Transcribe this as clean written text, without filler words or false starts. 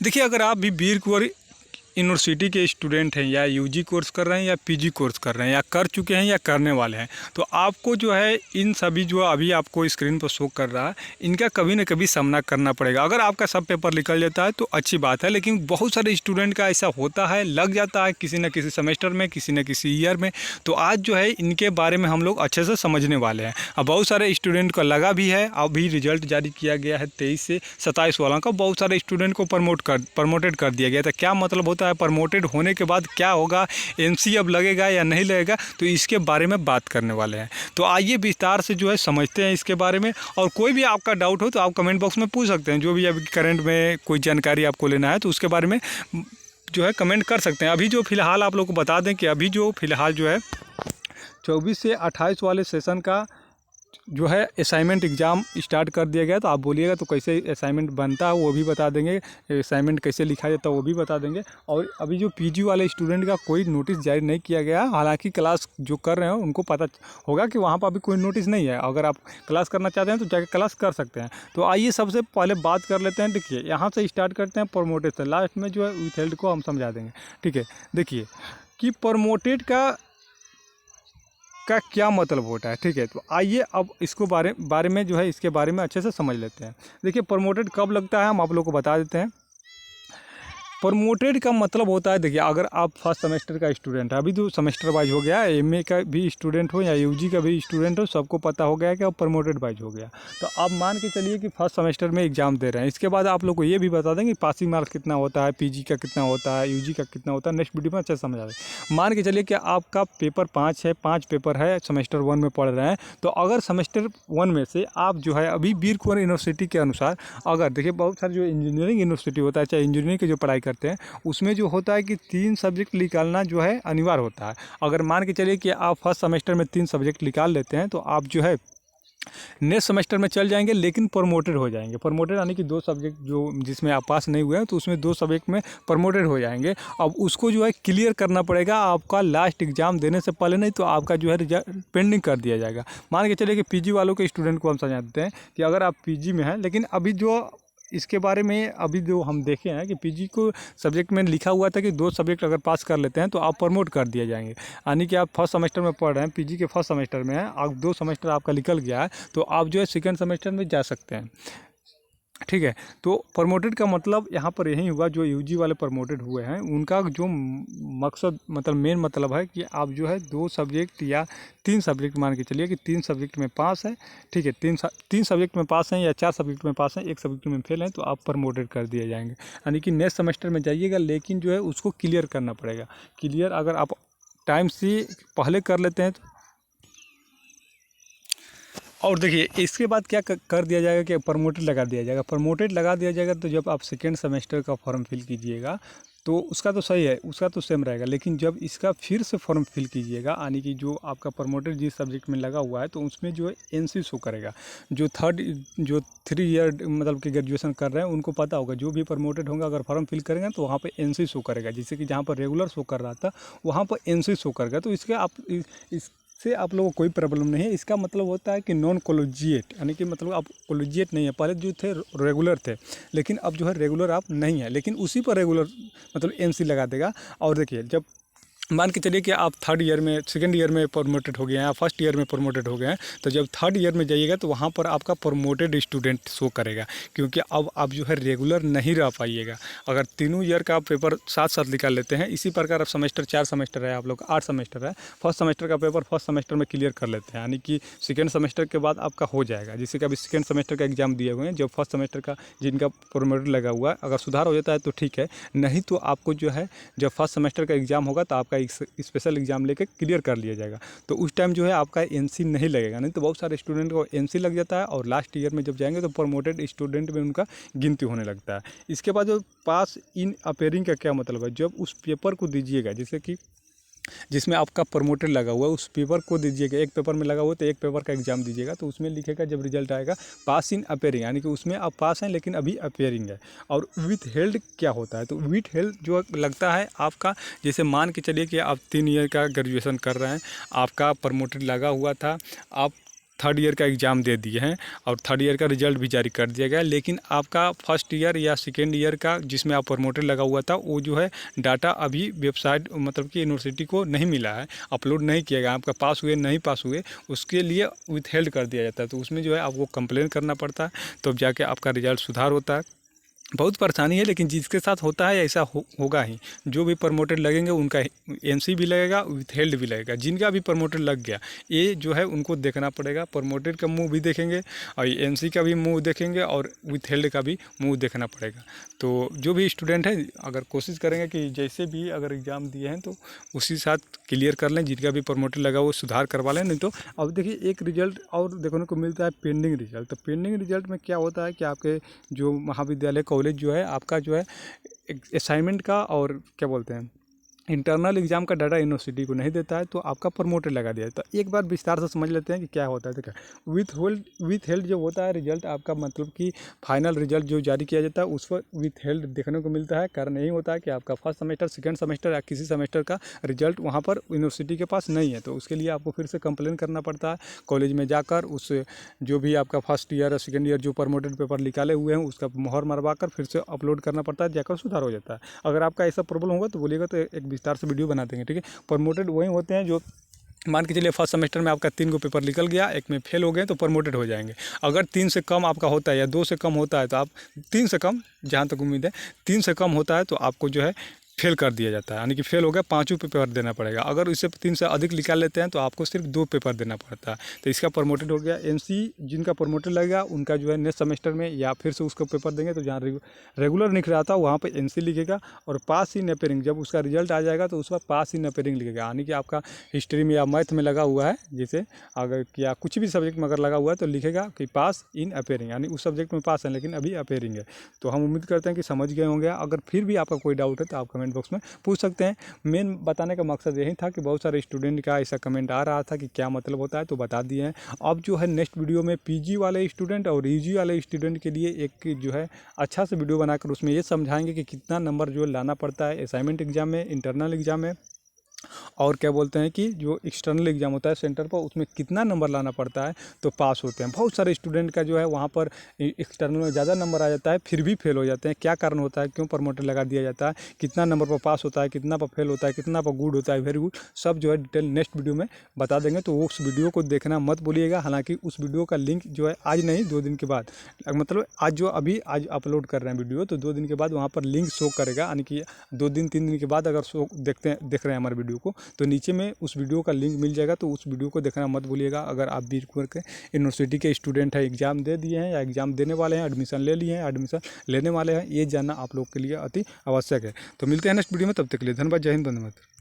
देखिए, अगर आप भी बीर कुंवर यूनिवर्सिटी के स्टूडेंट हैं या यूजी कोर्स कर रहे हैं या पीजी कोर्स कर रहे हैं या कर चुके हैं या करने वाले हैं, तो आपको जो है इन सभी जो अभी आपको स्क्रीन पर शो कर रहा है, इनका कभी ना कभी सामना करना पड़ेगा। अगर आपका सब पेपर निकल जाता है तो अच्छी बात है, लेकिन बहुत सारे स्टूडेंट का ऐसा होता है, लग जाता है किसी न किसी सेमेस्टर में, किसी न किसी ईयर में। तो आज जो है इनके बारे में हम लोग अच्छे से समझने वाले हैं। अब बहुत सारे स्टूडेंट को लगा भी है, अभी रिजल्ट जारी किया गया है 23 से 27 वाला का, बहुत सारे स्टूडेंट को प्रमोटेड कर दिया गया था। क्या मतलब होता है प्रमोटेड होने के बाद, क्या होगा, एनसी अब लगेगा या नहीं लगेगा, तो इसके बारे में बात करने वाले हैं। तो आइए विस्तार से जो है समझते हैं इसके बारे में। और कोई भी आपका डाउट हो तो आप कमेंट बॉक्स में पूछ सकते हैं। जो भी अभी करंट में कोई जानकारी आपको लेना है तो उसके बारे में जो है कमेंट कर सकते हैं। अभी जो फ़िलहाल आप लोग को बता दें कि अभी जो फ़िलहाल जो है 24 से 28 वाले सेशन का जो है असाइनमेंट एग्ज़ाम स्टार्ट कर दिया गया। तो आप बोलिएगा तो कैसे असाइनमेंट बनता है वो भी बता देंगे, असाइनमेंट कैसे लिखा जाता है वो भी बता देंगे। और अभी जो पीजी वाले स्टूडेंट का कोई नोटिस जारी नहीं किया गया, हालांकि क्लास जो कर रहे हो उनको पता होगा कि वहाँ पर अभी कोई नोटिस नहीं है। अगर आप क्लास करना चाहते हैं तो जाकर क्लास कर सकते हैं। तो आइए सबसे पहले बात कर लेते हैं। देखिए, यहाँ से स्टार्ट करते हैं प्रमोटेड से, लास्ट में जो है विथ हेल्ड को हम समझा देंगे। ठीक है, देखिए कि प्रमोटेड का क्या मतलब होता है। ठीक है, तो आइए अब इसको बारे में जो है इसके बारे में अच्छे से समझ लेते हैं। देखिए, प्रमोटेड कब लगता है हम आप लोग को बता देते हैं। प्रमोटेड का मतलब होता है, देखिए अगर आप फर्स्ट सेमेस्टर का स्टूडेंट है, अभी तो सेमेस्टर वाइज हो गया, एमए का भी स्टूडेंट हो या यूजी का भी स्टूडेंट हो, सबको पता हो गया कि अब प्रमोटेड वाइज हो गया। तो आप मान के चलिए कि फर्स्ट सेमेस्टर में एग्जाम दे रहे हैं। इसके बाद आप लोग को ये भी बता देंगे पासिंग मार्क्स कितना होता है, पीजी का कितना होता है, यूजी का कितना होता है, नेक्स्ट वीडियो में अच्छे से समझा दें। मान के चलिए कि आपका पेपर 5 है, 5 पेपर है, सेमेस्टर 1 में पढ़ रहे हैं। तो अगर सेमेस्टर 1 में से आप जो है अभी बीर कुंवर यूनिवर्सिटी के अनुसार, अगर देखिए बहुत सारे जो इंजीनियरिंग यूनिवर्सिटी होता है, चाहे इंजीनियरिंग के जो पढ़ाई करते हैं, उसमें जो होता है कि 3 सब्जेक्ट निकालना जो है अनिवार्य होता है। अगर मान के चलिए कि आप फर्स्ट सेमेस्टर में 3 सब्जेक्ट निकाल लेते हैं तो आप जो है नेक्स्ट सेमेस्टर में चल जाएंगे, लेकिन प्रमोटेड हो जाएंगे। प्रमोटेड यानी कि 2 सब्जेक्ट जो जिसमें आप पास नहीं हुए हैं तो उसमें 2 सब्जेक्ट में प्रमोटेड हो जाएंगे। अब उसको जो है क्लियर करना पड़ेगा आपका लास्ट एग्जाम देने से पहले, नहीं तो आपका जो है रिजल्ट पेंडिंग कर दिया जाएगा। मान के चलिए कि पीजी वालों के स्टूडेंट को हम समझाते हैं कि अगर आप पीजी में हैं, लेकिन अभी जो इसके बारे में अभी जो हम देखे हैं कि पीजी को सब्जेक्ट में लिखा हुआ था कि 2 सब्जेक्ट अगर पास कर लेते हैं तो आप प्रमोट कर दिए जाएंगे। यानी कि आप फर्स्ट सेमेस्टर में पढ़ रहे हैं, पीजी के फर्स्ट सेमेस्टर में हैं, आप 2 सेमेस्टर आपका निकल गया है तो आप जो है सेकंड सेमेस्टर में जा सकते हैं। ठीक है, तो प्रमोटेड का मतलब यहाँ पर यही हुआ, जो यूजी वाले प्रमोटेड हुए हैं उनका जो मकसद मतलब मेन मतलब है कि आप जो है 2 सब्जेक्ट या 3 सब्जेक्ट, मान के चलिए कि 3 सब्जेक्ट में पास है। ठीक है, 3 सब्जेक्ट में पास हैं या 4 सब्जेक्ट में पास हैं, 1 सब्जेक्ट में फेल हैं, तो आप प्रमोटेड कर दिए जाएंगे। यानी कि नेक्स्ट सेमेस्टर में जाइएगा, लेकिन जो है उसको क्लियर करना पड़ेगा। क्लियर अगर आप टाइम से पहले कर लेते हैं तो, और देखिए इसके बाद क्या कर दिया जाएगा कि प्रमोटेड लगा दिया जाएगा। प्रमोटेड लगा दिया जाएगा तो जब आप सेकेंड सेमेस्टर का फॉर्म फिल कीजिएगा तो उसका तो सही है, उसका तो सेम रहेगा। लेकिन जब इसका फिर से फॉर्म फिल कीजिएगा, यानी कि जो आपका प्रमोटेड जिस सब्जेक्ट में लगा हुआ है तो उसमें जो है एनसी शो करेगा। जो 3 ईयर मतलब कि ग्रेजुएशन कर रहे हैं उनको पता होगा, जो भी प्रमोटेड होंगे अगर फॉर्म फिल करेंगे तो वहाँ पर एनसी शो करेगा। जैसे कि जहाँ पर रेगुलर शो कर रहा था वहाँ पर एनसी शो करेगा। तो इसके आप से आप लोगों को कोई प्रॉब्लम नहीं है। इसका मतलब होता है कि नॉन कॉलेजिएट, यानी कि मतलब आप कॉलेजिएट नहीं है। पहले जो थे रेगुलर थे, लेकिन अब जो है रेगुलर आप नहीं है, लेकिन उसी पर रेगुलर मतलब एनसी लगा देगा। और देखिए, जब मान के चलिए कि आप थर्ड ईयर में, सेकेंड ईयर में प्रमोटेड हो गए हैं या फर्स्ट ईयर में प्रमोटेड हो गए हैं, तो जब थर्ड ईयर में जाइएगा तो वहाँ पर आपका प्रमोटेड स्टूडेंट शो करेगा, क्योंकि अब आप जो है रेगुलर नहीं रह पाइएगा। अगर तीनों ईयर का पेपर साथ साथ निकाल लेते हैं, इसी प्रकार अब सेमेस्टर 4 सेमेस्टर है, आप लोग 8 सेमेस्टर है, फर्स्ट सेमेस्टर का पेपर फर्स्ट सेमेस्टर में क्लियर कर लेते हैं, यानी कि सेकेंड सेमेस्टर के बाद आपका हो जाएगा। जिससे कि अभी सेकेंड सेमेस्टर का एग्जाम दिए हुए हैं, जब फर्स्ट सेमेस्टर का जिनका प्रमोटेड लगा हुआ है, अगर सुधार हो जाता है तो ठीक है, नहीं तो आपको जो है जब फर्स्ट सेमेस्टर का एग्जाम होगा तो आपका स्पेशल एग्जाम लेकर क्लियर कर लिया जाएगा। तो उस टाइम जो है आपका एनसी नहीं लगेगा। नहीं तो बहुत सारे स्टूडेंट को एनसी लग जाता है और लास्ट ईयर में जब जाएंगे तो प्रमोटेड स्टूडेंट में उनका गिनती होने लगता है। इसके बाद जो पास इन अपेयरिंग का क्या मतलब है, जब उस पेपर को दीजिएगा, जैसे कि जिसमें आपका प्रमोटेड लगा हुआ है उस पेपर को दीजिएगा, एक पेपर में लगा हुआ तो एक पेपर का एग्जाम दीजिएगा, तो उसमें लिखेगा जब रिजल्ट आएगा पास इन अपेयरिंग, यानी कि उसमें आप पास हैं लेकिन अभी अपेयरिंग है। और विथ हेल्ड क्या होता है, तो विथ हेल्ड जो लगता है आपका, जैसे मान के चलिए कि आप 3 ईयर का ग्रेजुएशन कर रहे हैं, आपका प्रमोटेड लगा हुआ था, आप थर्ड ईयर का एग्ज़ाम दे दिए हैं और थर्ड ईयर का रिजल्ट भी जारी कर दिया गया, लेकिन आपका फर्स्ट ईयर या सेकेंड ईयर का जिसमें आप प्रमोटेड लगा हुआ था वो जो है डाटा अभी वेबसाइट मतलब कि यूनिवर्सिटी को नहीं मिला है, अपलोड नहीं किया गया। आपका पास हुए नहीं पास हुए उसके लिए विथहेल्ड कर दिया जाता है, तो उसमें जो है आपको कंप्लेन करना पड़ता है, तब जाके आपका रिजल्ट सुधार होता है। बहुत परेशानी है, लेकिन जिसके साथ होता है ऐसा होगा ही। जो भी प्रमोटेड लगेंगे उनका एनसी भी लगेगा, विथहेल्ड भी लगेगा। जिनका भी प्रमोटेड लग गया ये जो है उनको देखना पड़ेगा, प्रमोटेड का मुंह भी देखेंगे और एनसी का भी मुंह देखेंगे और विथहेल्ड का भी मुंह देखना पड़ेगा। तो जो भी स्टूडेंट है अगर कोशिश करेंगे कि जैसे भी अगर एग्ज़ाम दिए हैं तो उसी साथ क्लियर कर लें, जिनका भी प्रमोटेड लगा वो सुधार करवा लें। नहीं तो अब देखिए एक रिजल्ट और देखने को मिलता है पेंडिंग रिजल्ट। तो पेंडिंग रिजल्ट में क्या होता है कि आपके जो महाविद्यालय कॉलेज जो है आपका जो है असाइनमेंट का और क्या बोलते हैं इंटरनल एग्जाम का डाटा यूनिवर्सिटी को नहीं देता है, तो आपका प्रमोटेड लगा दिया है। तो एक बार विस्तार से समझ लेते हैं कि क्या होता है। देखा विथ हेल्ड जो होता है रिजल्ट आपका मतलब कि फाइनल रिजल्ट जो जारी किया जाता है उस पर विथ हेल्ड देखने को मिलता है। कारण यही होता है कि आपका फर्स्ट सेमेस्टर सेकेंड सेमेस्टर या किसी सेमेस्टर का रिजल्ट वहाँ पर यूनिवर्सिटी के पास नहीं है, तो उसके लिए आपको फिर से कंप्लेन करना पड़ता है कॉलेज में जाकर। उस जो भी आपका फर्स्ट ईयर और सेकेंड ईयर जो प्रमोटेड पेपर निकाले हुए हैं उसका मोहर मरवा कर फिर से अपलोड करना पड़ता है, जाकर सुधार हो जाता है। अगर आपका ऐसा प्रॉब्लम होगा तो बोलिएगा, तो एक विस्तार से वीडियो बना देंगे, ठीक है। प्रमोटेड वही होते हैं जो मान के चलिए फर्स्ट सेमेस्टर में आपका 3 पेपर निकल गया, एक में फेल हो गए तो प्रमोटेड हो जाएंगे। अगर 3 से कम आपका होता है या 2 से कम होता है तो आप 3 से कम, जहाँ तक उम्मीद है 3 से कम होता है तो आपको जो है फेल कर दिया जाता है, यानी कि फेल हो गया 5 पेपर देना पड़ेगा। अगर इससे 3 से अधिक निकाल लेते हैं तो आपको सिर्फ 2 पेपर देना पड़ता है, तो इसका प्रमोटेड हो गया। एनसी जिनका प्रमोटेड लगेगा उनका जो है नेक्स्ट सेमेस्टर में या फिर से उसको पेपर देंगे, तो जहाँ रेगुलर लिख रहा था वहाँ पे एनसी लिखेगा और पास इन अपेयरिंग जब उसका रिजल्ट आ जाएगा तो उसका पास इन अपेयरिंग लिखेगा। यानी कि आपका हिस्ट्री में या मैथ में लगा हुआ है जैसे अगर या कुछ भी सब्जेक्ट में अगर लगा हुआ है तो लिखेगा कि पास इन अपेयरिंग, यानी उस सब्जेक्ट में पास है लेकिन अभी अपेयरिंग है। तो हम उम्मीद करते हैं कि समझ गए होंगे। अगर फिर भी आपका कोई डाउट है तो आप कमेंट बॉक्स में पूछ सकते हैं। मेन बताने का मकसद यही था कि बहुत सारे स्टूडेंट का ऐसा कमेंट आ रहा था कि क्या मतलब होता है, तो बता दिए हैं। अब जो है नेक्स्ट वीडियो में पीजी वाले स्टूडेंट और यूजी वाले स्टूडेंट के लिए एक जो है अच्छा से वीडियो बनाकर उसमें ये समझाएंगे कि कितना नंबर जो लाना पड़ता है असाइनमेंट एग्जाम में, इंटरनल एग्जाम में, और क्या बोलते हैं कि जो एक्सटर्नल एग्जाम होता है सेंटर पर उसमें कितना नंबर लाना पड़ता है तो पास होते हैं। बहुत सारे स्टूडेंट का जो है वहाँ पर एक्सटर्नल में ज़्यादा नंबर आ जाता है फिर भी फेल हो जाते हैं। क्या कारण होता है, क्यों प्रमोटर लगा दिया जाता है, कितना नंबर पर पास होता है, कितना पर फेल होता है, कितना पर गुड होता है, वेरी गुड, सब जो है डिटेल नेक्स्ट वीडियो में बता देंगे। तो उस वीडियो को देखना मत भूलिएगा। हालांकि उस वीडियो का लिंक जो है आज नहीं 2 दिन के बाद, मतलब आज जो अभी आज अपलोड कर रहे हैं वीडियो तो 2 दिन के बाद वहाँ पर लिंक शो करेगा। यानी कि 2 दिन 3 दिन के बाद अगर शो देख रहे हैं हमारे वीडियो को तो नीचे में उस वीडियो का लिंक मिल जाएगा, तो उस वीडियो को देखना मत भूलिएगा। अगर आप बी के यूनिवर्सिटी के स्टूडेंट हैं, एग्जाम दे दिए हैं या एग्जाम देने वाले हैं, एडमिशन ले लिए हैं, एडमिशन लेने वाले हैं, ये जानना आप लोग के लिए अति आवश्यक है। तो मिलते हैं नेक्स्ट वीडियो में, तब तक के लिए धन्यवाद। जय हिंद, वंदे मातरम।